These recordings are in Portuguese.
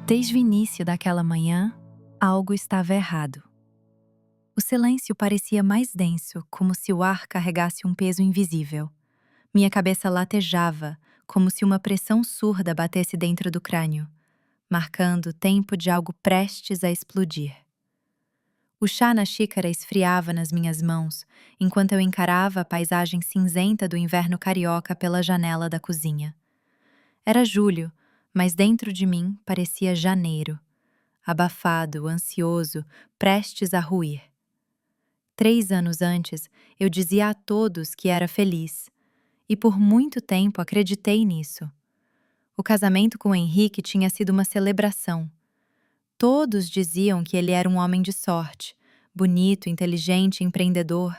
Desde o início daquela manhã, algo estava errado. O silêncio parecia mais denso, como se o ar carregasse um peso invisível. Minha cabeça latejava, como se uma pressão surda batesse dentro do crânio, marcando o tempo de algo prestes a explodir. O chá na xícara esfriava nas minhas mãos, enquanto eu encarava a paisagem cinzenta do inverno carioca pela janela da cozinha. Era julho, mas dentro de mim parecia janeiro. Abafado, ansioso, prestes a ruir. 3 anos antes, eu dizia a todos que era feliz, e por muito tempo acreditei nisso. O casamento com Henrique tinha sido uma celebração. Todos diziam que ele era um homem de sorte, bonito, inteligente, empreendedor.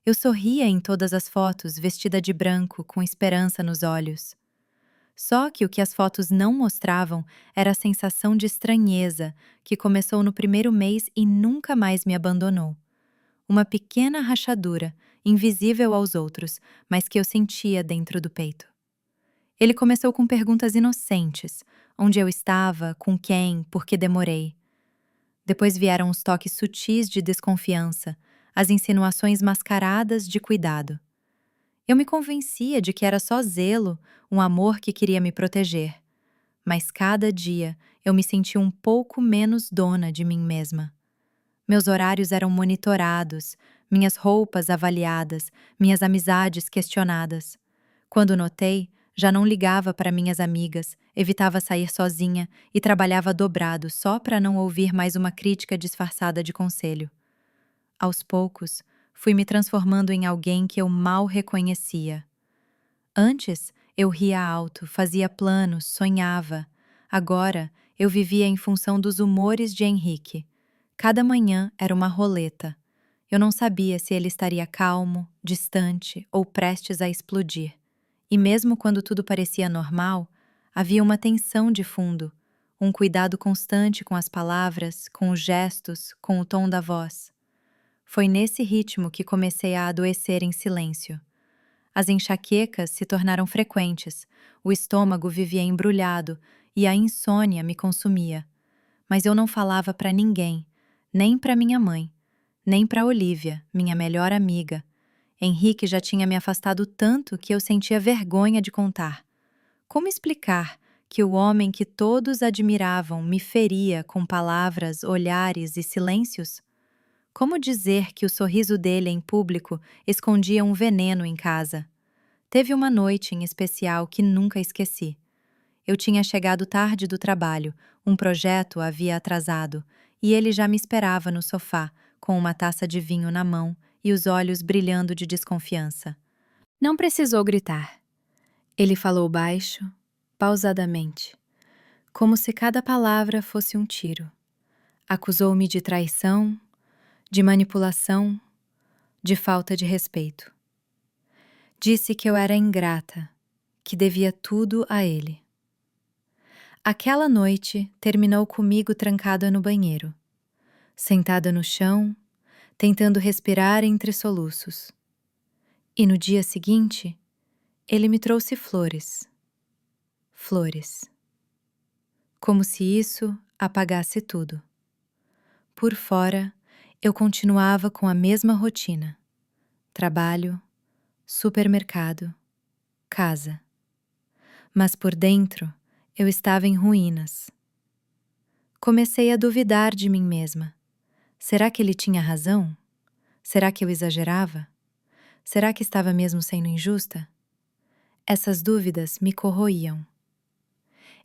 Eu sorria em todas as fotos, vestida de branco, com esperança nos olhos. Só que o que as fotos não mostravam era a sensação de estranheza que começou no primeiro mês e nunca mais me abandonou. Uma pequena rachadura, invisível aos outros, mas que eu sentia dentro do peito. Ele começou com perguntas inocentes: onde eu estava, com quem, por que demorei. Depois vieram os toques sutis de desconfiança, as insinuações mascaradas de cuidado. Eu me convencia de que era só zelo, um amor que queria me proteger. Mas cada dia eu me sentia um pouco menos dona de mim mesma. Meus horários eram monitorados, minhas roupas avaliadas, minhas amizades questionadas. Quando notei, já não ligava para minhas amigas, evitava sair sozinha e trabalhava dobrado só para não ouvir mais uma crítica disfarçada de conselho. Aos poucos, fui me transformando em alguém que eu mal reconhecia. Antes, eu ria alto, fazia planos, sonhava. Agora, eu vivia em função dos humores de Henrique. Cada manhã era uma roleta. Eu não sabia se ele estaria calmo, distante ou prestes a explodir. E mesmo quando tudo parecia normal, havia uma tensão de fundo, um cuidado constante com as palavras, com os gestos, com o tom da voz. Foi nesse ritmo que comecei a adoecer em silêncio. As enxaquecas se tornaram frequentes, o estômago vivia embrulhado e a insônia me consumia. Mas eu não falava para ninguém, nem para minha mãe, nem para Olívia, minha melhor amiga. Henrique já tinha me afastado tanto que eu sentia vergonha de contar. Como explicar que o homem que todos admiravam me feria com palavras, olhares e silêncios? Como dizer que o sorriso dele em público escondia um veneno em casa? Teve uma noite em especial que nunca esqueci. Eu tinha chegado tarde do trabalho, um projeto havia atrasado, e ele já me esperava no sofá, com uma taça de vinho na mão e os olhos brilhando de desconfiança. Não precisou gritar. Ele falou baixo, pausadamente, como se cada palavra fosse um tiro. Acusou-me de traição, de manipulação, de falta de respeito. Disse que eu era ingrata, que devia tudo a ele. Aquela noite terminou comigo trancada no banheiro, sentada no chão, tentando respirar entre soluços. E no dia seguinte, ele me trouxe flores. Flores. Como se isso apagasse tudo. Por fora, eu continuava com a mesma rotina: trabalho, supermercado, casa. Mas por dentro, eu estava em ruínas. Comecei a duvidar de mim mesma. Será que ele tinha razão? Será que eu exagerava? Será que estava mesmo sendo injusta? Essas dúvidas me corroíam.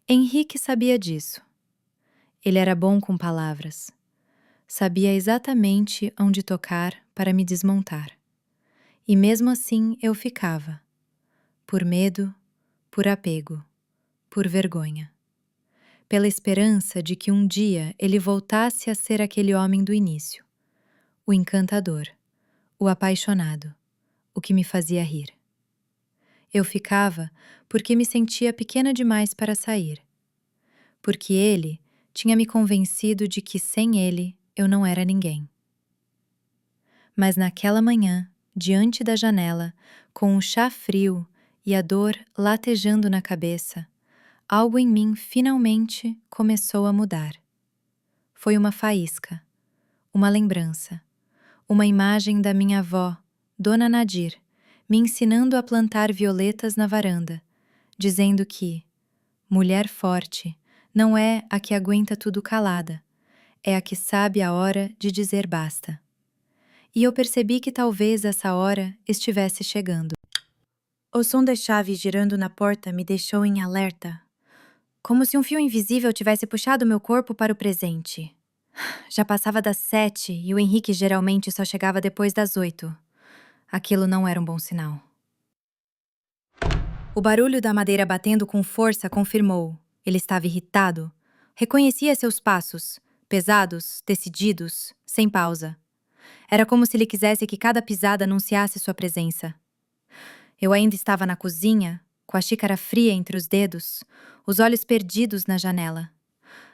Henrique sabia disso. Ele era bom com palavras. Sabia exatamente onde tocar para me desmontar. E mesmo assim eu ficava. Por medo, por apego, por vergonha. Pela esperança de que um dia ele voltasse a ser aquele homem do início. O encantador, o apaixonado, o que me fazia rir. Eu ficava porque me sentia pequena demais para sair. Porque ele tinha me convencido de que sem ele eu não era ninguém. Mas naquela manhã, diante da janela, com o chá frio e a dor latejando na cabeça, algo em mim finalmente começou a mudar. Foi uma faísca, uma lembrança, uma imagem da minha avó, Dona Nadir, me ensinando a plantar violetas na varanda, dizendo que mulher forte não é a que aguenta tudo calada, é a que sabe a hora de dizer basta. E eu percebi que talvez essa hora estivesse chegando. O som das chaves girando na porta me deixou em alerta, como se um fio invisível tivesse puxado meu corpo para o presente. Já passava das 7 e o Henrique geralmente só chegava depois das 8. Aquilo não era um bom sinal. O barulho da madeira batendo com força confirmou. Ele estava irritado. Reconhecia seus passos, pesados, decididos, sem pausa. Era como se ele quisesse que cada pisada anunciasse sua presença. Eu ainda estava na cozinha, com a xícara fria entre os dedos, os olhos perdidos na janela.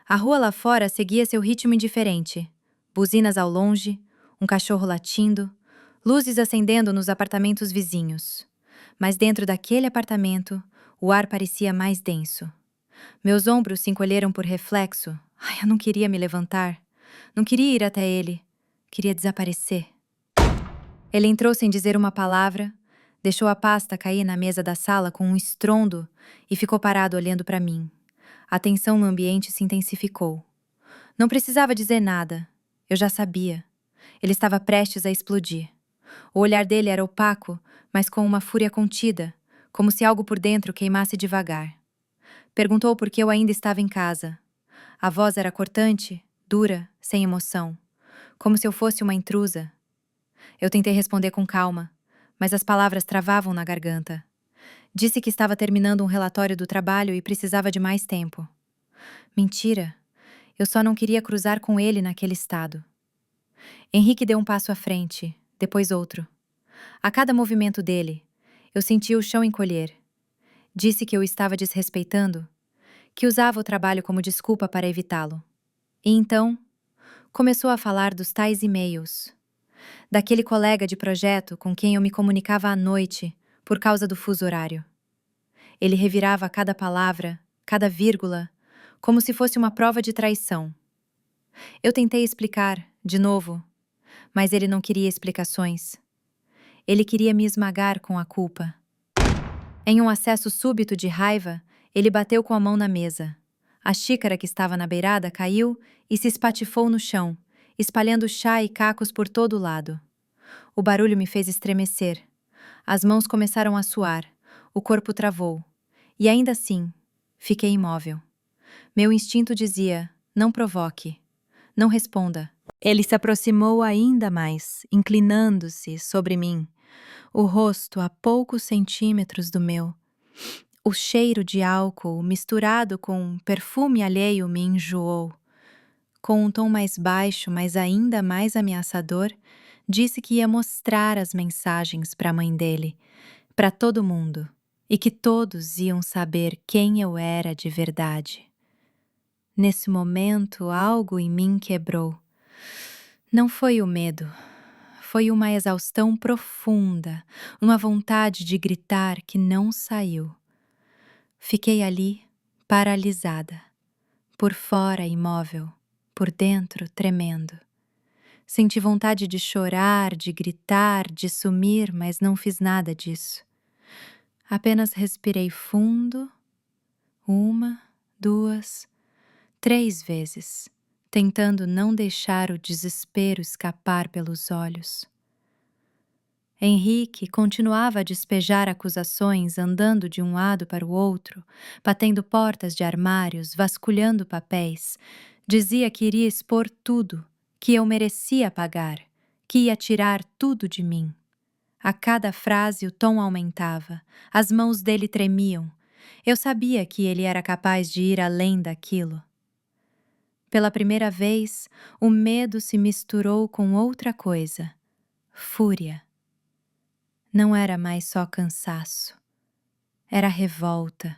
A rua lá fora seguia seu ritmo indiferente. Buzinas ao longe, um cachorro latindo, luzes acendendo nos apartamentos vizinhos. Mas dentro daquele apartamento, o ar parecia mais denso. Meus ombros se encolheram por reflexo. Ai, eu não queria me levantar. Não queria ir até ele. Queria desaparecer. Ele entrou sem dizer uma palavra, deixou a pasta cair na mesa da sala com um estrondo e ficou parado olhando para mim. A tensão no ambiente se intensificou. Não precisava dizer nada. Eu já sabia. Ele estava prestes a explodir. O olhar dele era opaco, mas com uma fúria contida, como se algo por dentro queimasse devagar. Perguntou por que eu ainda estava em casa. A voz era cortante, dura, sem emoção, como se eu fosse uma intrusa. Eu tentei responder com calma, mas as palavras travavam na garganta. Disse que estava terminando um relatório do trabalho e precisava de mais tempo. Mentira. Eu só não queria cruzar com ele naquele estado. Henrique deu um passo à frente, depois outro. A cada movimento dele, eu sentia o chão encolher. Disse que eu estava desrespeitando, que usava o trabalho como desculpa para evitá-lo. E então, começou a falar dos tais e-mails. Daquele colega de projeto com quem eu me comunicava à noite por causa do fuso horário. Ele revirava cada palavra, cada vírgula, como se fosse uma prova de traição. Eu tentei explicar, de novo, mas ele não queria explicações. Ele queria me esmagar com a culpa. Em um acesso súbito de raiva, ele bateu com a mão na mesa. A xícara que estava na beirada caiu e se espatifou no chão, espalhando chá e cacos por todo o lado. O barulho me fez estremecer. As mãos começaram a suar, o corpo travou. E ainda assim, fiquei imóvel. Meu instinto dizia, não provoque, não responda. Ele se aproximou ainda mais, inclinando-se sobre mim, o rosto a poucos centímetros do meu. O cheiro de álcool misturado com perfume alheio me enjoou. Com um tom mais baixo, mas ainda mais ameaçador, disse que ia mostrar as mensagens para a mãe dele, para todo mundo, e que todos iam saber quem eu era de verdade. Nesse momento, algo em mim quebrou. Não foi o medo. Foi uma exaustão profunda, uma vontade de gritar que não saiu. Fiquei ali, paralisada, por fora imóvel, por dentro tremendo. Senti vontade de chorar, de gritar, de sumir, mas não fiz nada disso. Apenas respirei fundo, 1, 2, 3 vezes, tentando não deixar o desespero escapar pelos olhos. Henrique continuava a despejar acusações andando de um lado para o outro, batendo portas de armários, vasculhando papéis. Dizia que iria expor tudo, que eu merecia pagar, que ia tirar tudo de mim. A cada frase o tom aumentava, as mãos dele tremiam. Eu sabia que ele era capaz de ir além daquilo. Pela primeira vez, o medo se misturou com outra coisa: fúria. Não era mais só cansaço. Era revolta.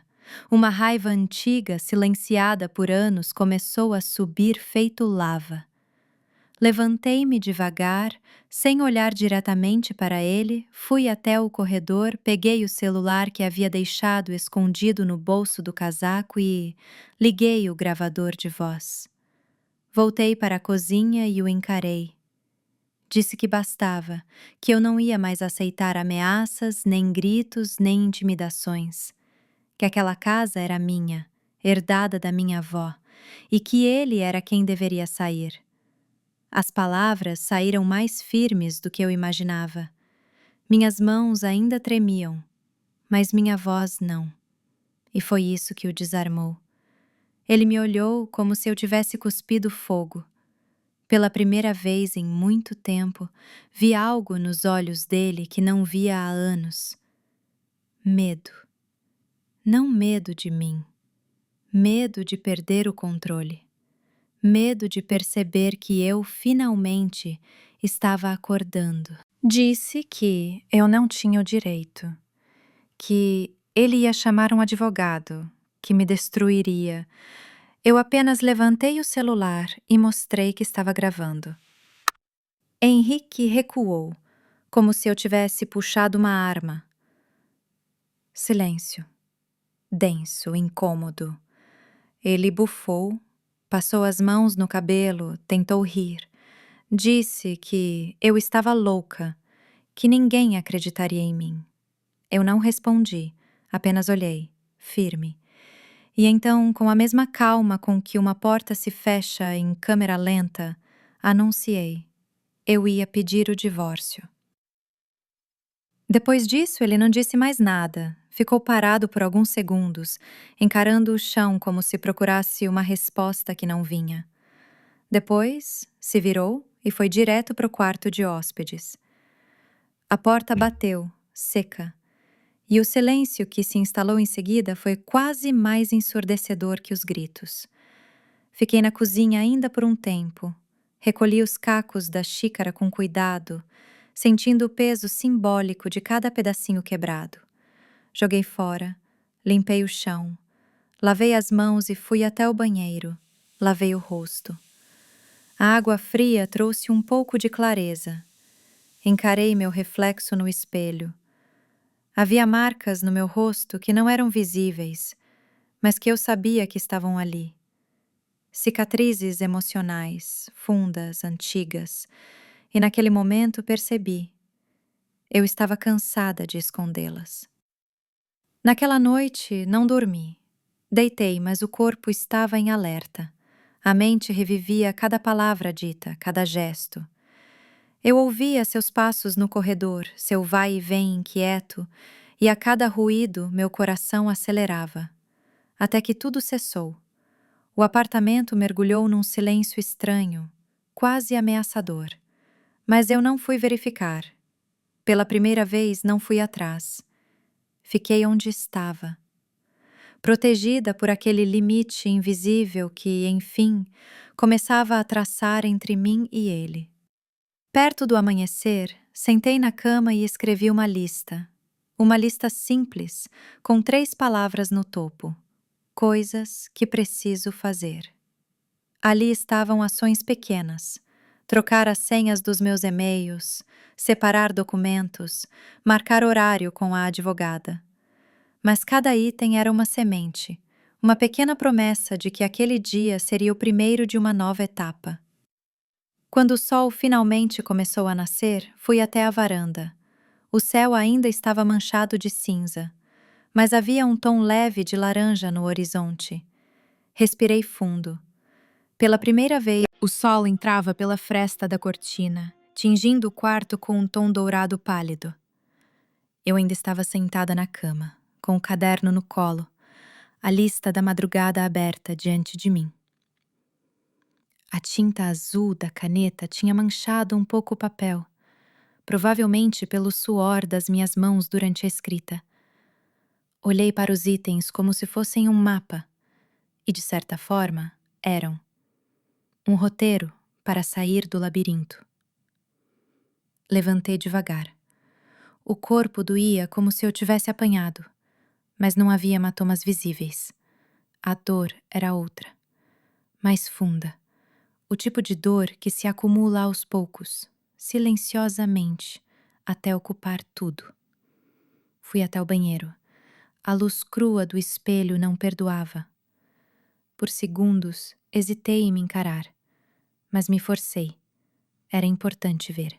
Uma raiva antiga, silenciada por anos, começou a subir feito lava. Levantei-me devagar, sem olhar diretamente para ele, fui até o corredor, peguei o celular que havia deixado escondido no bolso do casaco e liguei o gravador de voz. Voltei para a cozinha e o encarei. Disse que bastava, que eu não ia mais aceitar ameaças, nem gritos, nem intimidações. Que aquela casa era minha, herdada da minha avó, e que ele era quem deveria sair. As palavras saíram mais firmes do que eu imaginava. Minhas mãos ainda tremiam, mas minha voz não. E foi isso que o desarmou. Ele me olhou como se eu tivesse cuspido fogo. Pela primeira vez em muito tempo, vi algo nos olhos dele que não via há anos. Medo. Não medo de mim. Medo de perder o controle. Medo de perceber que eu, finalmente, estava acordando. Disse que eu não tinha o direito, que ele ia chamar um advogado, que me destruiria. Eu apenas levantei o celular e mostrei que estava gravando. Henrique recuou, como se eu tivesse puxado uma arma. Silêncio. Denso, incômodo. Ele bufou, passou as mãos no cabelo, tentou rir. Disse que eu estava louca, que ninguém acreditaria em mim. Eu não respondi, apenas olhei, firme. E então, com a mesma calma com que uma porta se fecha em câmera lenta, anunciei. Eu ia pedir o divórcio. Depois disso, ele não disse mais nada. Ficou parado por alguns segundos, encarando o chão como se procurasse uma resposta que não vinha. Depois, se virou e foi direto para o quarto de hóspedes. A porta bateu, seca, e o silêncio que se instalou em seguida foi quase mais ensurdecedor que os gritos. Fiquei na cozinha ainda por um tempo. Recolhi os cacos da xícara com cuidado, sentindo o peso simbólico de cada pedacinho quebrado. Joguei fora, limpei o chão, lavei as mãos e fui até o banheiro. Lavei o rosto. A água fria trouxe um pouco de clareza. Encarei meu reflexo no espelho. Havia marcas no meu rosto que não eram visíveis, mas que eu sabia que estavam ali. Cicatrizes emocionais, fundas, antigas, e naquele momento percebi. Eu estava cansada de escondê-las. Naquela noite não dormi. Deitei, mas o corpo estava em alerta. A mente revivia cada palavra dita, cada gesto. Eu ouvia seus passos no corredor, seu vai e vem inquieto, e a cada ruído meu coração acelerava. Até que tudo cessou. O apartamento mergulhou num silêncio estranho, quase ameaçador. Mas eu não fui verificar. Pela primeira vez não fui atrás. Fiquei onde estava. Protegida por aquele limite invisível que, enfim, começava a traçar entre mim e ele. Perto do amanhecer, sentei na cama e escrevi uma lista. Uma lista simples, com 3 palavras no topo. Coisas que preciso fazer. Ali estavam ações pequenas. Trocar as senhas dos meus e-mails, separar documentos, marcar horário com a advogada. Mas cada item era uma semente, uma pequena promessa de que aquele dia seria o primeiro de uma nova etapa. Quando o sol finalmente começou a nascer, fui até a varanda. O céu ainda estava manchado de cinza, mas havia um tom leve de laranja no horizonte. Respirei fundo. Pela primeira vez, o sol entrava pela fresta da cortina, tingindo o quarto com um tom dourado pálido. Eu ainda estava sentada na cama, com o caderno no colo, a lista da madrugada aberta diante de mim. A tinta azul da caneta tinha manchado um pouco o papel, provavelmente pelo suor das minhas mãos durante a escrita. Olhei para os itens como se fossem um mapa, e de certa forma, eram. Um roteiro para sair do labirinto. Levantei devagar. O corpo doía como se eu tivesse apanhado, mas não havia hematomas visíveis. A dor era outra, mais funda. O tipo de dor que se acumula aos poucos, silenciosamente, até ocupar tudo. Fui até o banheiro. A luz crua do espelho não perdoava. Por segundos, hesitei em me encarar, mas me forcei. Era importante ver.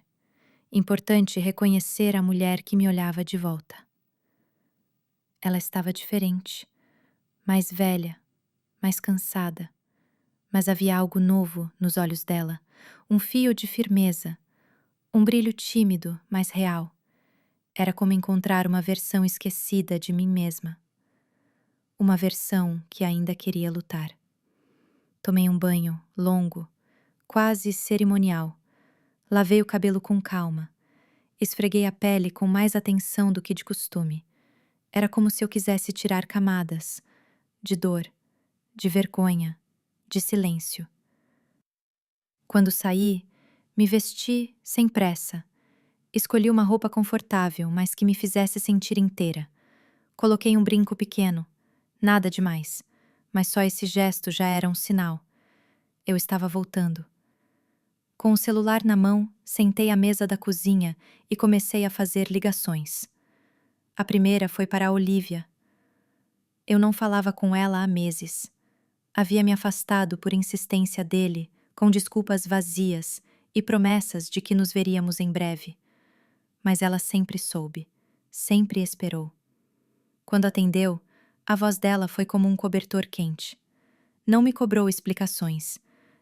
Importante reconhecer a mulher que me olhava de volta. Ela estava diferente, mais velha, mais cansada, mas havia algo novo nos olhos dela, um fio de firmeza, um brilho tímido, mas real. Era como encontrar uma versão esquecida de mim mesma. Uma versão que ainda queria lutar. Tomei um banho longo, quase cerimonial. Lavei o cabelo com calma. Esfreguei a pele com mais atenção do que de costume. Era como se eu quisesse tirar camadas de dor, de vergonha, de silêncio. Quando saí, me vesti sem pressa. Escolhi uma roupa confortável, mas que me fizesse sentir inteira. Coloquei um brinco pequeno, nada demais, mas só esse gesto já era um sinal. Eu estava voltando. Com o celular na mão, sentei à mesa da cozinha e comecei a fazer ligações. A primeira foi para a Olivia. Eu não falava com ela há meses. Havia me afastado por insistência dele, com desculpas vazias e promessas de que nos veríamos em breve. Mas ela sempre soube, sempre esperou. Quando atendeu, a voz dela foi como um cobertor quente. Não me cobrou explicações.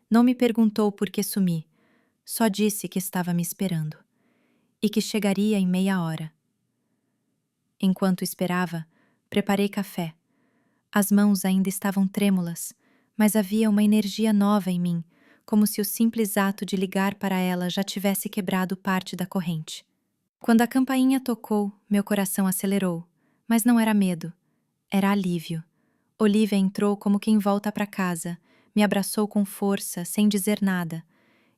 Não me perguntou por que sumi. Só disse que estava me esperando. E que chegaria em meia hora. Enquanto esperava, preparei café. As mãos ainda estavam trêmulas, mas havia uma energia nova em mim, como se o simples ato de ligar para ela já tivesse quebrado parte da corrente. Quando a campainha tocou, meu coração acelerou, mas não era medo, era alívio. Olivia entrou como quem volta para casa, me abraçou com força, sem dizer nada.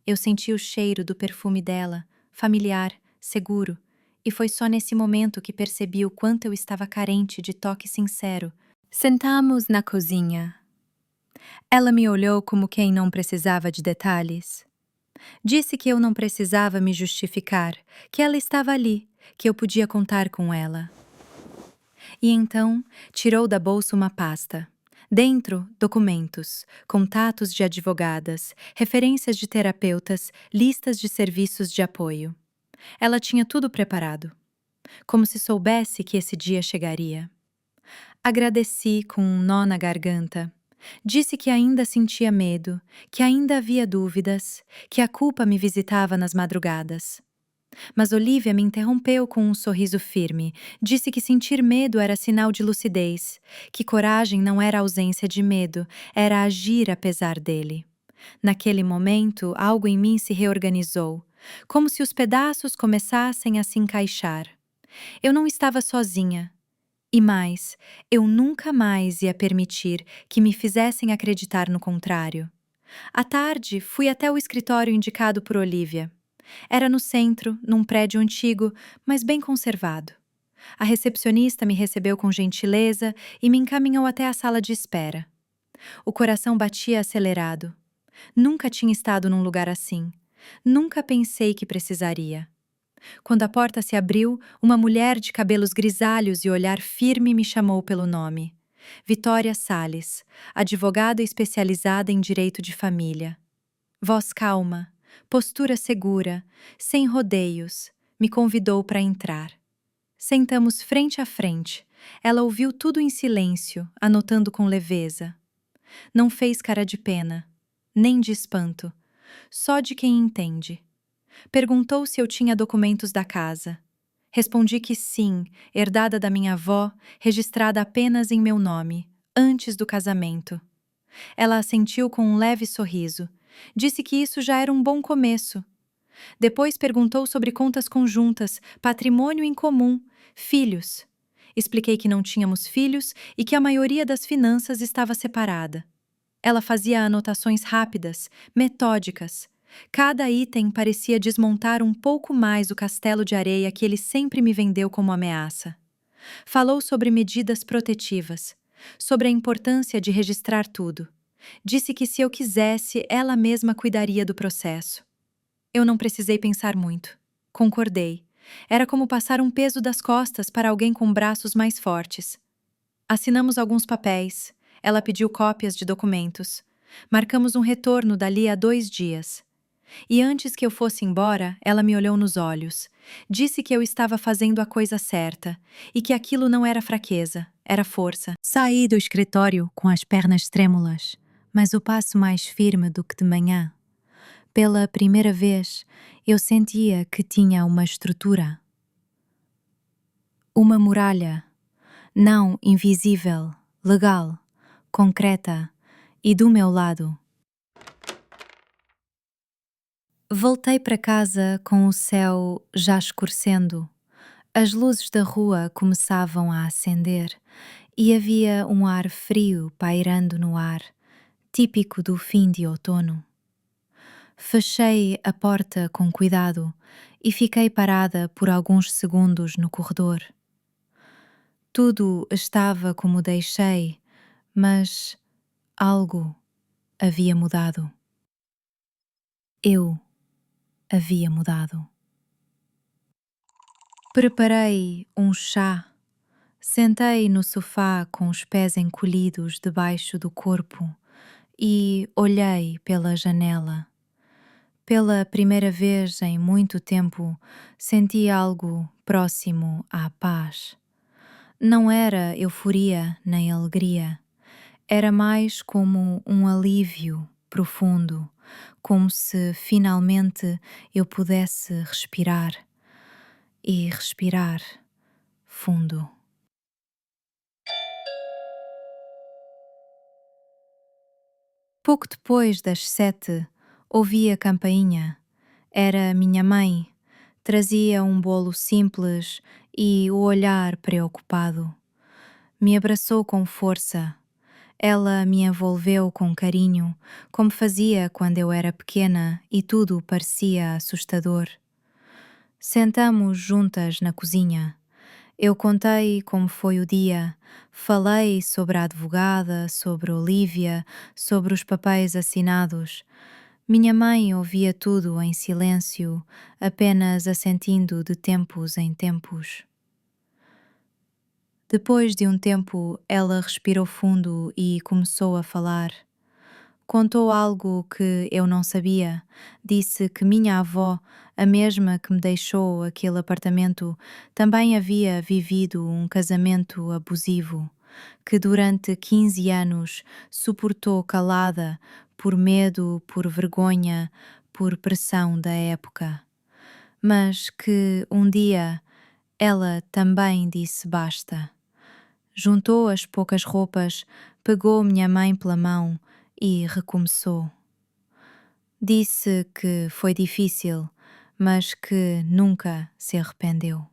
Eu senti o cheiro do perfume dela, familiar, seguro, e foi só nesse momento que percebi o quanto eu estava carente de toque sincero. Sentamos na cozinha. Ela me olhou como quem não precisava de detalhes. Disse que eu não precisava me justificar, que ela estava ali, que eu podia contar com ela. E então, tirou da bolsa uma pasta. Dentro, documentos, contatos de advogadas, referências de terapeutas, listas de serviços de apoio. Ela tinha tudo preparado, como se soubesse que esse dia chegaria. Agradeci com um nó na garganta. Disse que ainda sentia medo, que ainda havia dúvidas, que a culpa me visitava nas madrugadas. Mas Olivia me interrompeu com um sorriso firme. Disse que sentir medo era sinal de lucidez, que coragem não era ausência de medo, era agir apesar dele. Naquele momento, algo em mim se reorganizou, como se os pedaços começassem a se encaixar. Eu não estava sozinha. E mais, eu nunca mais ia permitir que me fizessem acreditar no contrário. À tarde, fui até o escritório indicado por Olivia. Era no centro, num prédio antigo, mas bem conservado. A recepcionista me recebeu com gentileza e me encaminhou até a sala de espera. O coração batia acelerado. Nunca tinha estado num lugar assim. Nunca pensei que precisaria. Quando a porta se abriu, uma mulher de cabelos grisalhos e olhar firme me chamou pelo nome. Vitória Salles, advogada especializada em direito de família. Voz calma, postura segura, sem rodeios, me convidou para entrar. Sentamos frente a frente. Ela ouviu tudo em silêncio, anotando com leveza. Não fez cara de pena, nem de espanto, só de quem entende. Perguntou se eu tinha documentos da casa. Respondi que sim, herdada da minha avó, registrada apenas em meu nome, antes do casamento. Ela assentiu com um leve sorriso. Disse que isso já era um bom começo. Depois perguntou sobre contas conjuntas, patrimônio em comum, filhos. Expliquei que não tínhamos filhos e que a maioria das finanças estava separada. Ela fazia anotações rápidas, metódicas. Cada item parecia desmontar um pouco mais o castelo de areia que ele sempre me vendeu como ameaça. Falou sobre medidas protetivas, sobre a importância de registrar tudo. Disse que se eu quisesse, ela mesma cuidaria do processo. Eu não precisei pensar muito. Concordei. Era como passar um peso das costas para alguém com braços mais fortes. Assinamos alguns papéis. Ela pediu cópias de documentos. Marcamos um retorno dali a 2 dias. E antes que eu fosse embora, ela me olhou nos olhos. Disse que eu estava fazendo a coisa certa e que aquilo não era fraqueza, era força. Saí do escritório com as pernas trêmulas, mas o passo mais firme do que de manhã. Pela primeira vez, eu sentia que tinha uma estrutura. Uma muralha, não invisível, legal, concreta e do meu lado. Voltei para casa com o céu já escurecendo. As luzes da rua começavam a acender e havia um ar frio pairando no ar, típico do fim de outono. Fechei a porta com cuidado e fiquei parada por alguns segundos no corredor. Tudo estava como deixei, mas algo havia mudado. Eu havia mudado. Preparei um chá. Sentei no sofá com os pés encolhidos debaixo do corpo e olhei pela janela. Pela primeira vez em muito tempo, senti algo próximo à paz. Não era euforia nem alegria. Era mais como um alívio profundo, como se finalmente eu pudesse respirar e respirar fundo. Pouco depois das 7, ouvi a campainha. Era minha mãe. Trazia um bolo simples e o olhar preocupado. Me abraçou com força. Ela me envolveu com carinho, como fazia quando eu era pequena e tudo parecia assustador. Sentamos juntas na cozinha. Eu contei como foi o dia, falei sobre a advogada, sobre Olivia, sobre os papéis assinados. Minha mãe ouvia tudo em silêncio, apenas assentindo de tempos em tempos. Depois de um tempo, ela respirou fundo e começou a falar. Contou algo que eu não sabia. Disse que minha avó, a mesma que me deixou aquele apartamento, também havia vivido um casamento abusivo, que durante 15 anos suportou calada por medo, por vergonha, por pressão da época. Mas que um dia ela também disse basta. Juntou as poucas roupas, pegou minha mãe pela mão e recomeçou. Disse que foi difícil, mas que nunca se arrependeu.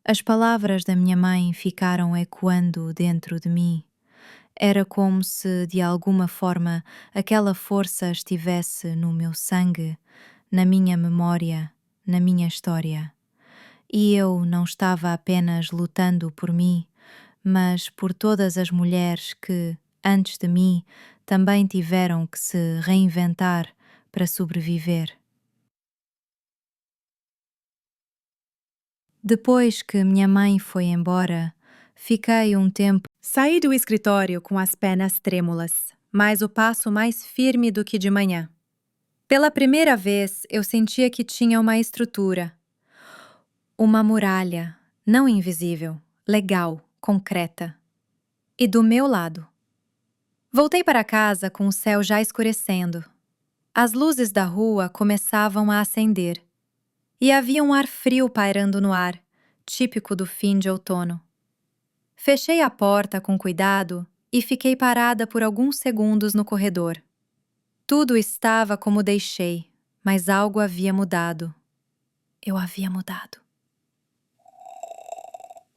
As palavras da minha mãe ficaram ecoando dentro de mim. Era como se, de alguma forma, aquela força estivesse no meu sangue, na minha memória, na minha história. E eu não estava apenas lutando por mim, mas por todas as mulheres que, antes de mim, também tiveram que se reinventar para sobreviver. Depois que minha mãe foi embora, fiquei um tempo. Saí do escritório com as pernas trêmulas, mas o passo mais firme do que de manhã. Pela primeira vez, eu sentia que tinha uma estrutura. Uma muralha, não invisível, legal, concreta. E do meu lado. Voltei para casa com o céu já escurecendo. As luzes da rua começavam a acender. E havia um ar frio pairando no ar, típico do fim de outono. Fechei a porta com cuidado e fiquei parada por alguns segundos no corredor. Tudo estava como deixei, mas algo havia mudado. Eu havia mudado.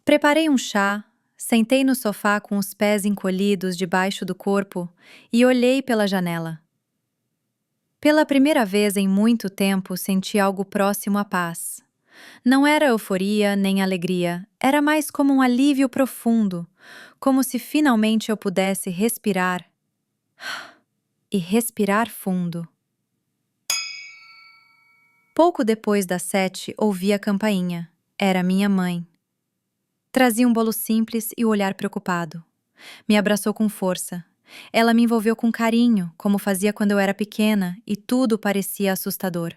Preparei um chá, sentei no sofá com os pés encolhidos debaixo do corpo e olhei pela janela. Pela primeira vez em muito tempo senti algo próximo à paz. Não era euforia nem alegria, era mais como um alívio profundo, como se finalmente eu pudesse respirar. e respirar fundo. Pouco depois das 7, ouvi a campainha. Era minha mãe. Trazia um bolo simples e o olhar preocupado. Me abraçou com força. Ela me envolveu com carinho, como fazia quando eu era pequena, e tudo parecia assustador.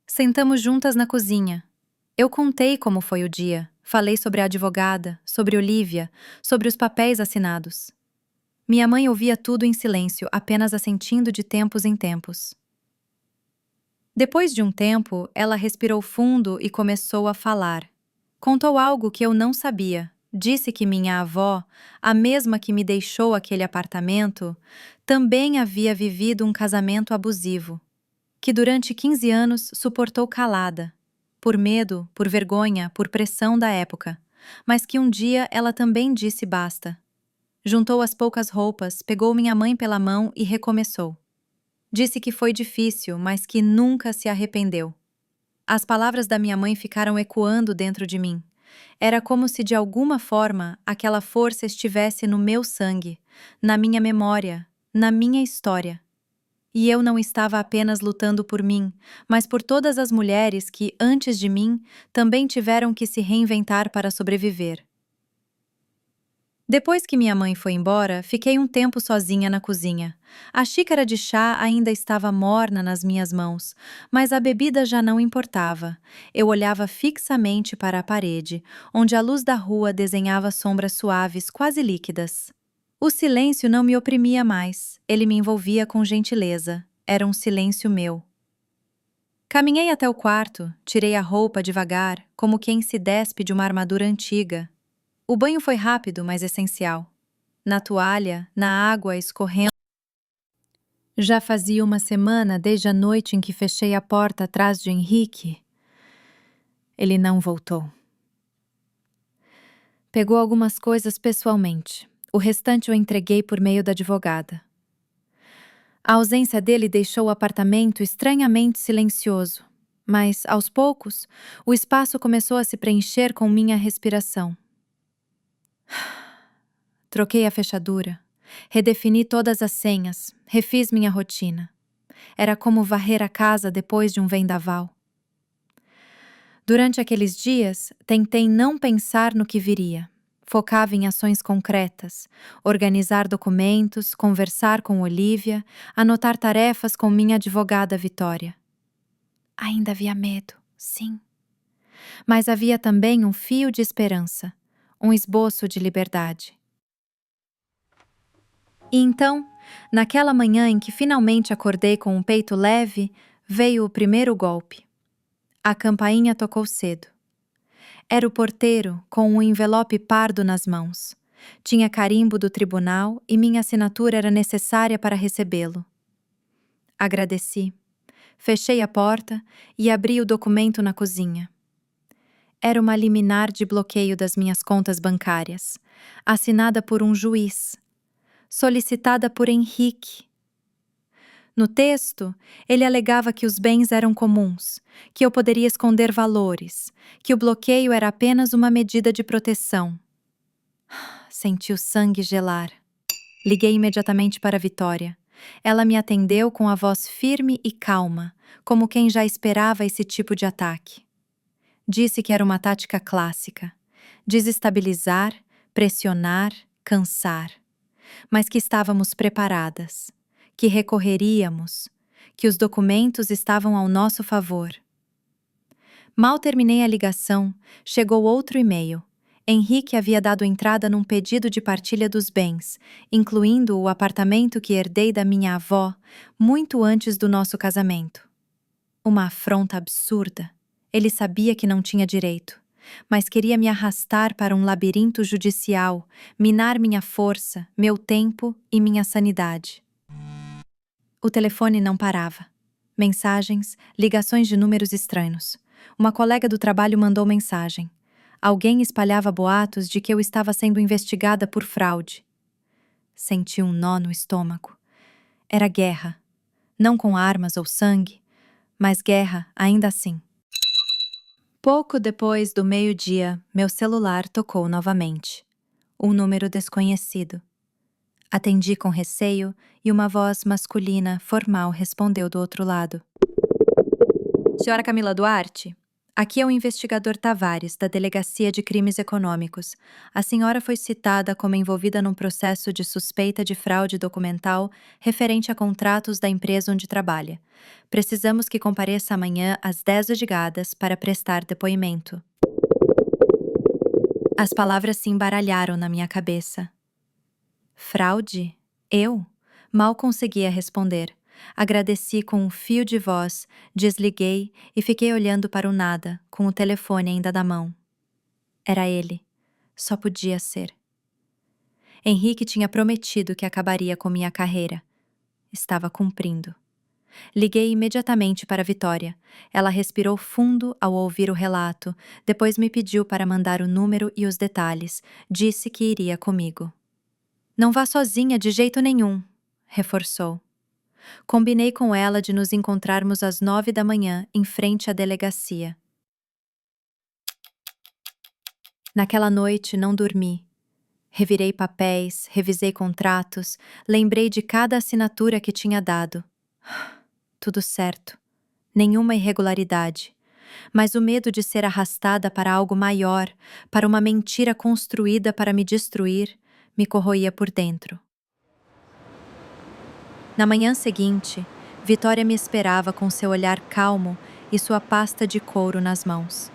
Sentamos juntas na cozinha. Eu contei como foi o dia. Falei sobre a advogada, sobre Olivia, sobre os papéis assinados. Minha mãe ouvia tudo em silêncio, apenas assentindo de tempos em tempos. Depois de um tempo, ela respirou fundo e começou a falar. Contou algo que eu não sabia. Disse que minha avó, a mesma que me deixou aquele apartamento, também havia vivido um casamento abusivo, que durante 15 anos suportou calada, por medo, por vergonha, por pressão da época, mas que um dia ela também disse basta. Juntou as poucas roupas, pegou minha mãe pela mão e recomeçou. Disse que foi difícil, mas que nunca se arrependeu. As palavras da minha mãe ficaram ecoando dentro de mim. Era como se de alguma forma aquela força estivesse no meu sangue, na minha memória, na minha história. E eu não estava apenas lutando por mim, mas por todas as mulheres que, antes de mim, também tiveram que se reinventar para sobreviver. Depois que minha mãe foi embora, fiquei um tempo sozinha na cozinha. A xícara de chá ainda estava morna nas minhas mãos, mas a bebida já não importava. Eu olhava fixamente para a parede, onde a luz da rua desenhava sombras suaves, quase líquidas. O silêncio não me oprimia mais, ele me envolvia com gentileza. Era um silêncio meu. Caminhei até o quarto, tirei a roupa devagar, como quem se despe de uma armadura antiga. O banho foi rápido, mas essencial. Na toalha, na água escorrendo. Já fazia uma semana desde a noite em que fechei a porta atrás de Henrique. Ele não voltou. Pegou algumas coisas pessoalmente. O restante eu entreguei por meio da advogada. A ausência dele deixou o apartamento estranhamente silencioso, mas, aos poucos, o espaço começou a se preencher com minha respiração. Troquei a fechadura, redefini todas as senhas, refiz minha rotina. Era como varrer a casa depois de um vendaval. Durante aqueles dias, tentei não pensar no que viria. Focava em ações concretas, organizar documentos, conversar com Olivia, anotar tarefas com minha advogada Vitória. Ainda havia medo, sim. Mas havia também um fio de esperança, um esboço de liberdade. E então, naquela manhã em que finalmente acordei com um peito leve, veio o primeiro golpe. A campainha tocou cedo. Era o porteiro, com um envelope pardo nas mãos. Tinha carimbo do tribunal e minha assinatura era necessária para recebê-lo. Agradeci. Fechei a porta e abri o documento na cozinha. Era uma liminar de bloqueio das minhas contas bancárias, assinada por um juiz, solicitada por Henrique. No texto, ele alegava que os bens eram comuns, que eu poderia esconder valores, que o bloqueio era apenas uma medida de proteção. Senti o sangue gelar. Liguei imediatamente para Vitória. Ela me atendeu com a voz firme e calma, como quem já esperava esse tipo de ataque. Disse que era uma tática clássica: desestabilizar, pressionar, cansar. Mas que estávamos preparadas, que recorreríamos, que os documentos estavam ao nosso favor. Mal terminei a ligação, chegou outro e-mail. Henrique havia dado entrada num pedido de partilha dos bens, incluindo o apartamento que herdei da minha avó muito antes do nosso casamento. Uma afronta absurda. Ele sabia que não tinha direito, mas queria me arrastar para um labirinto judicial, minar minha força, meu tempo e minha sanidade. O telefone não parava. Mensagens, ligações de números estranhos. Uma colega do trabalho mandou mensagem. Alguém espalhava boatos de que eu estava sendo investigada por fraude. Senti um nó no estômago. Era guerra. Não com armas ou sangue, mas guerra ainda assim. Pouco depois do meio-dia, meu celular tocou novamente. Um número desconhecido. Atendi com receio e uma voz masculina, formal, respondeu do outro lado. Senhora Camila Duarte? Aqui é o investigador Tavares, da Delegacia de Crimes Econômicos. A senhora foi citada como envolvida num processo de suspeita de fraude documental referente a contratos da empresa onde trabalha. Precisamos que compareça amanhã às 10 horas para prestar depoimento. As palavras se embaralharam na minha cabeça. Fraude? Eu? Mal conseguia responder. Agradeci com um fio de voz, desliguei e fiquei olhando para o nada, com o telefone ainda na mão. Era ele. Só podia ser. Henrique tinha prometido que acabaria com minha carreira. Estava cumprindo. Liguei imediatamente para Vitória. Ela respirou fundo ao ouvir o relato, depois me pediu para mandar o número e os detalhes. Disse que iria comigo. Não vá sozinha de jeito nenhum, reforçou. Combinei com ela de nos encontrarmos às 9 da manhã, em frente à delegacia. Naquela noite não dormi. Revirei papéis, revisei contratos, lembrei de cada assinatura que tinha dado. Tudo certo. Nenhuma irregularidade. Mas o medo de ser arrastada para algo maior, para uma mentira construída para me destruir, me corroía por dentro. Na manhã seguinte, Vitória me esperava com seu olhar calmo e sua pasta de couro nas mãos.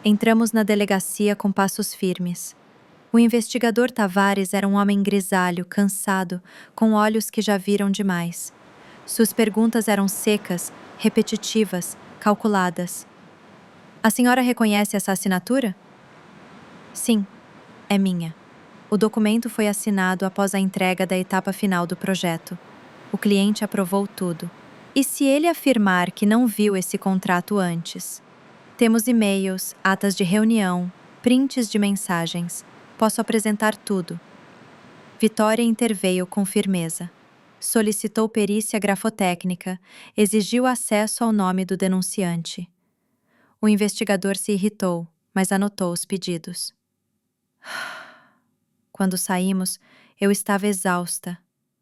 Entramos na delegacia com passos firmes. O investigador Tavares era um homem grisalho, cansado, com olhos que já viram demais. Suas perguntas eram secas, repetitivas, calculadas. A senhora reconhece essa assinatura? Sim, é minha. O documento foi assinado após a entrega da etapa final do projeto. O cliente aprovou tudo. E se ele afirmar que não viu esse contrato antes? Temos e-mails, atas de reunião, prints de mensagens. Posso apresentar tudo. Vitória interveio com firmeza. Solicitou perícia grafotécnica, exigiu acesso ao nome do denunciante. O investigador se irritou, mas anotou os pedidos. Quando saímos, eu estava exausta,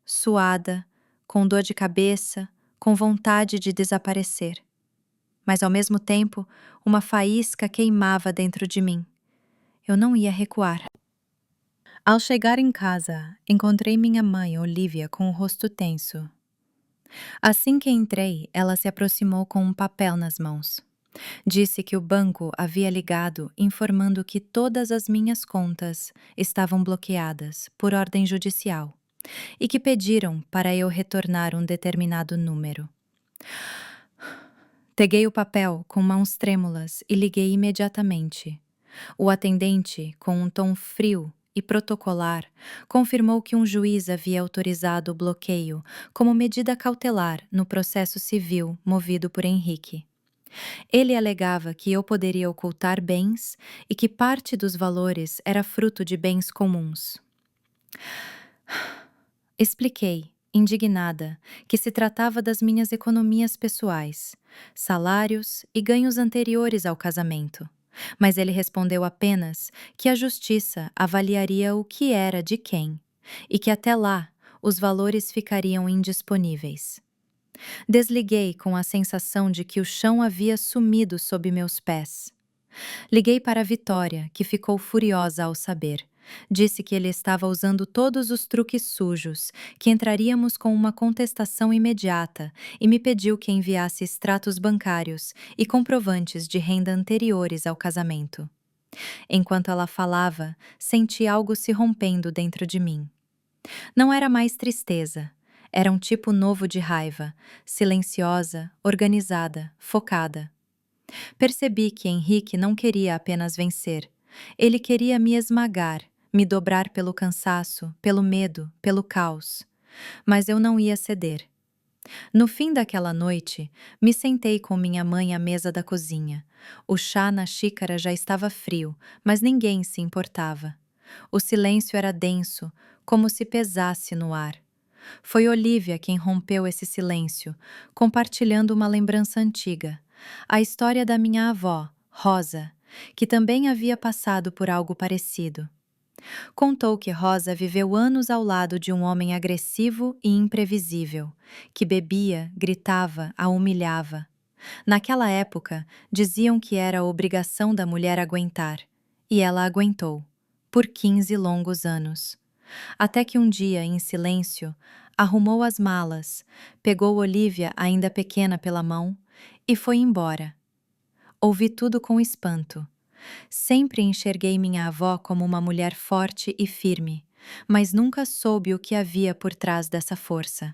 suada, com dor de cabeça, com vontade de desaparecer. Mas ao mesmo tempo, uma faísca queimava dentro de mim. Eu não ia recuar. Ao chegar em casa, encontrei minha mãe, Olivia, com o rosto tenso. Assim que entrei, ela se aproximou com um papel nas mãos. Disse que o banco havia ligado informando que todas as minhas contas estavam bloqueadas por ordem judicial e que pediram para eu retornar um determinado número. Peguei o papel com mãos trêmulas e liguei imediatamente. O atendente, com um tom frio e protocolar, confirmou que um juiz havia autorizado o bloqueio como medida cautelar no processo civil movido por Henrique. Ele alegava que eu poderia ocultar bens e que parte dos valores era fruto de bens comuns. Expliquei, indignada, que se tratava das minhas economias pessoais, salários e ganhos anteriores ao casamento. Mas ele respondeu apenas que a justiça avaliaria o que era de quem e que até lá os valores ficariam indisponíveis. Desliguei com a sensação de que o chão havia sumido sob meus pés. Liguei para a Vitória, que ficou furiosa ao saber. Disse que ele estava usando todos os truques sujos, que entraríamos com uma contestação imediata e me pediu que enviasse extratos bancários e comprovantes de renda anteriores ao casamento. Enquanto ela falava, senti algo se rompendo dentro de mim. Não era mais tristeza. Era um tipo novo de raiva, silenciosa, organizada, focada. Percebi que Henrique não queria apenas vencer. Ele queria me esmagar, me dobrar pelo cansaço, pelo medo, pelo caos. Mas eu não ia ceder. No fim daquela noite, me sentei com minha mãe à mesa da cozinha. O chá na xícara já estava frio, mas ninguém se importava. O silêncio era denso, como se pesasse no ar. Foi Olivia quem rompeu esse silêncio, compartilhando uma lembrança antiga. A história da minha avó, Rosa, que também havia passado por algo parecido. Contou que Rosa viveu anos ao lado de um homem agressivo e imprevisível, que bebia, gritava, a humilhava. Naquela época, diziam que era a obrigação da mulher aguentar, e ela aguentou, por 15 longos anos. Até que um dia, em silêncio, arrumou as malas, pegou Olivia, ainda pequena, pela mão e foi embora. Ouvi tudo com espanto. Sempre enxerguei minha avó como uma mulher forte e firme, mas nunca soube o que havia por trás dessa força.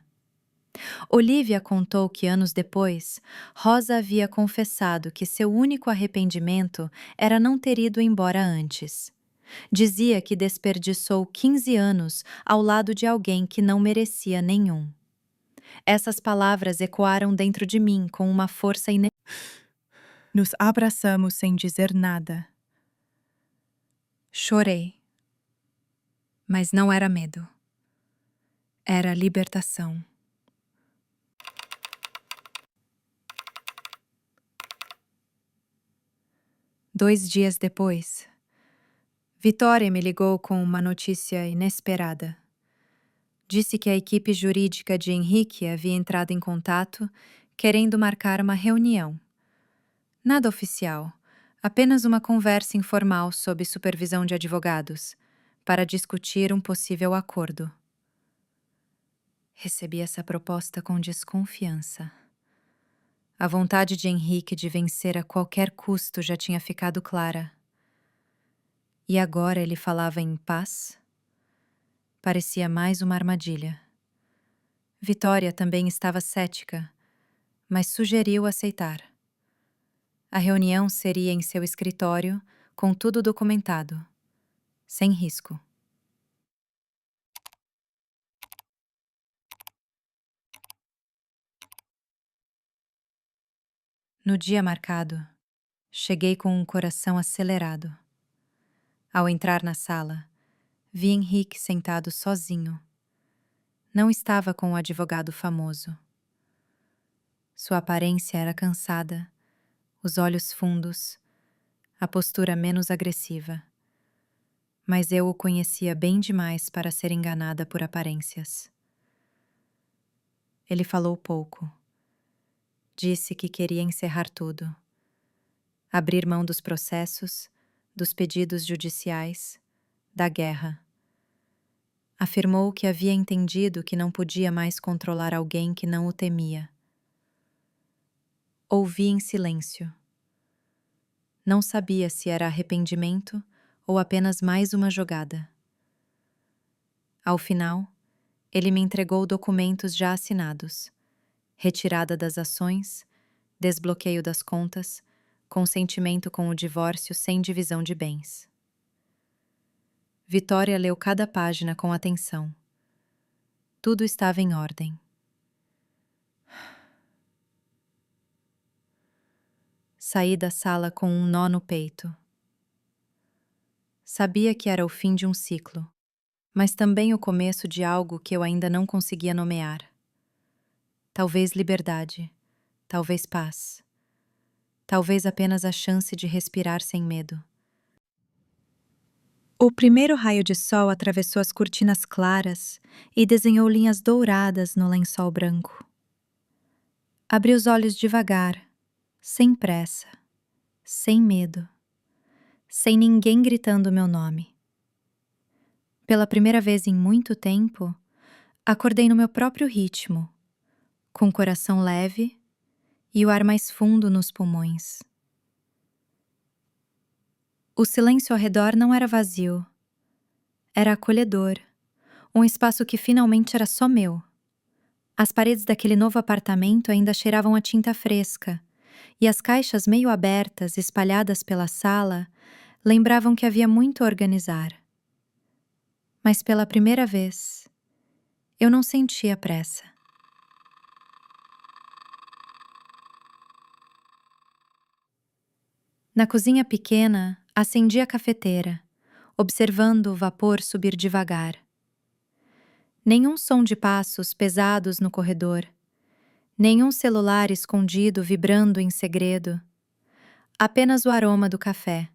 Olivia contou que anos depois, Rosa havia confessado que seu único arrependimento era não ter ido embora antes. Dizia que desperdiçou 15 anos ao lado de alguém que não merecia nenhum. Essas palavras ecoaram dentro de mim com uma força Nos abraçamos sem dizer nada. Chorei. Mas não era medo. Era libertação. Dois dias depois, Vitória me ligou com uma notícia inesperada. Disse que a equipe jurídica de Henrique havia entrado em contato, querendo marcar uma reunião. Nada oficial, apenas uma conversa informal sob supervisão de advogados, para discutir um possível acordo. Recebi essa proposta com desconfiança. A vontade de Henrique de vencer a qualquer custo já tinha ficado clara. E agora ele falava em paz? Parecia mais uma armadilha. Vitória também estava cética, mas sugeriu aceitar. A reunião seria em seu escritório, com tudo documentado, sem risco. No dia marcado, cheguei com um coração acelerado. Ao entrar na sala, vi Henrique sentado sozinho. Não estava com o advogado famoso. Sua aparência era cansada, os olhos fundos, a postura menos agressiva. Mas eu o conhecia bem demais para ser enganada por aparências. Ele falou pouco. Disse que queria encerrar tudo. Abrir mão dos processos, dos pedidos judiciais, da guerra. Afirmou que havia entendido que não podia mais controlar alguém que não o temia. Ouvi em silêncio. Não sabia se era arrependimento ou apenas mais uma jogada. Ao final, ele me entregou documentos já assinados: retirada das ações, desbloqueio das contas, consentimento com o divórcio sem divisão de bens. Vitória leu cada página com atenção. Tudo estava em ordem. Saí da sala com um nó no peito. Sabia que era o fim de um ciclo, mas também o começo de algo que eu ainda não conseguia nomear. Talvez liberdade, talvez paz, talvez apenas a chance de respirar sem medo. O primeiro raio de sol atravessou as cortinas claras e desenhou linhas douradas no lençol branco. Abri os olhos devagar, sem pressa, sem medo, sem ninguém gritando meu nome. Pela primeira vez em muito tempo, acordei no meu próprio ritmo, com o coração leve e o ar mais fundo nos pulmões. O silêncio ao redor não era vazio. Era acolhedor, um espaço que finalmente era só meu. As paredes daquele novo apartamento ainda cheiravam a tinta fresca, e as caixas meio abertas, espalhadas pela sala, lembravam que havia muito a organizar. Mas pela primeira vez, eu não sentia pressa. Na cozinha pequena, acendi a cafeteira, observando o vapor subir devagar. Nenhum som de passos pesados no corredor, nenhum celular escondido vibrando em segredo. Apenas o aroma do café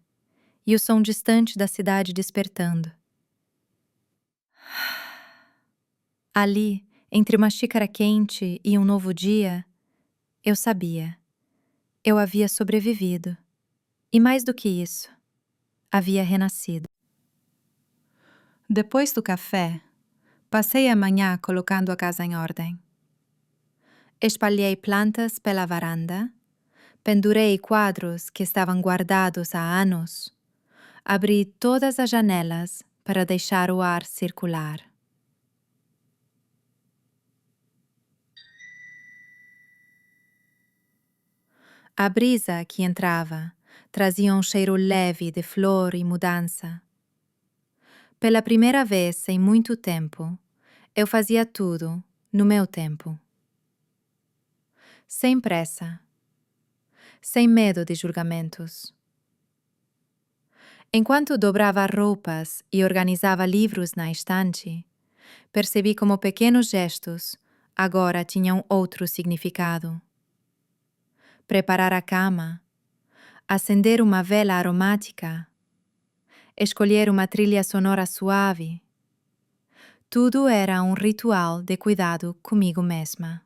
e o som distante da cidade despertando. Ali, entre uma xícara quente e um novo dia, eu sabia. Eu havia sobrevivido. E mais do que isso, havia renascido. Depois do café, passei a manhã colocando a casa em ordem. Espalhei plantas pela varanda, pendurei quadros que estavam guardados há anos, abri todas as janelas para deixar o ar circular. A brisa que entrava trazia um cheiro leve de flor e mudança. Pela primeira vez em muito tempo, eu fazia tudo no meu tempo. Sem pressa, sem medo de julgamentos. Enquanto dobrava roupas e organizava livros na estante, percebi como pequenos gestos agora tinham outro significado. Preparar a cama, acender uma vela aromática, escolher uma trilha sonora suave. Tudo era um ritual de cuidado comigo mesma.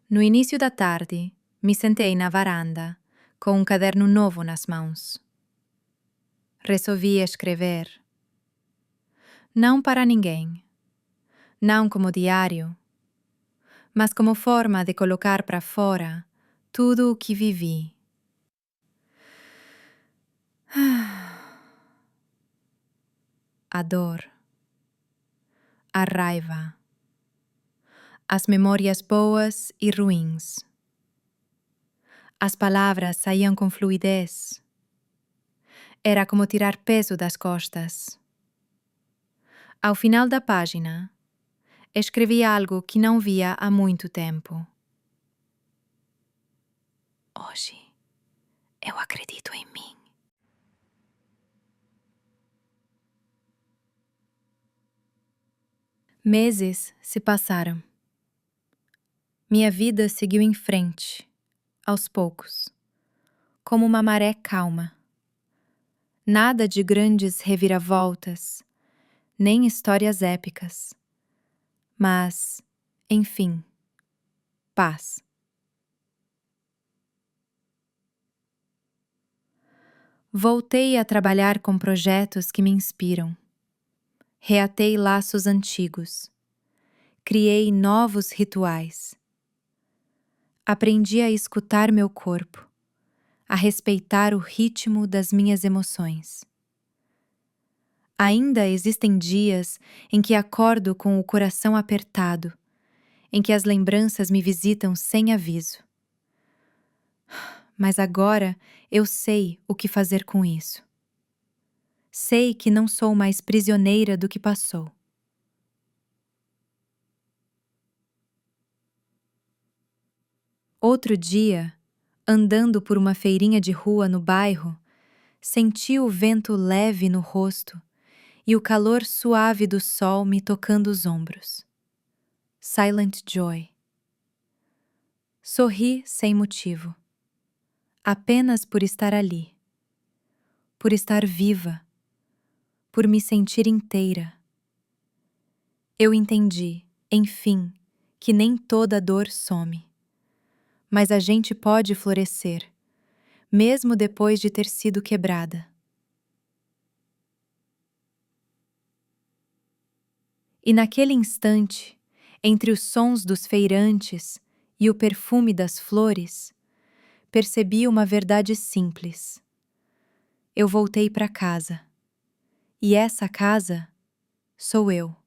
No início da tarde, me sentei na varanda, com um caderno novo nas mãos. Resolvi escrever. Não para ninguém, não como diário, mas como forma de colocar para fora tudo o que vivi. A dor, a raiva, as memórias boas e ruins. As palavras saíam com fluidez. Era como tirar peso das costas. Ao final da página, escrevi algo que não via há muito tempo. Hoje, eu acredito em mim. Meses se passaram. Minha vida seguiu em frente, aos poucos, como uma maré calma. Nada de grandes reviravoltas, nem histórias épicas. Mas, enfim, paz. Voltei a trabalhar com projetos que me inspiram. Reatei laços antigos. Criei novos rituais. Aprendi a escutar meu corpo, a respeitar o ritmo das minhas emoções. Ainda existem dias em que acordo com o coração apertado, em que as lembranças me visitam sem aviso. Mas agora eu sei o que fazer com isso. Sei que não sou mais prisioneira do que passou. Outro dia, andando por uma feirinha de rua no bairro, senti o vento leve no rosto e o calor suave do sol me tocando os ombros. Silent Joy. Sorri sem motivo, apenas por estar ali, por estar viva, por me sentir inteira. Eu entendi, enfim, que nem toda dor some. Mas a gente pode florescer, mesmo depois de ter sido quebrada. E naquele instante, entre os sons dos feirantes e o perfume das flores, percebi uma verdade simples. Eu voltei para casa. E essa casa sou eu.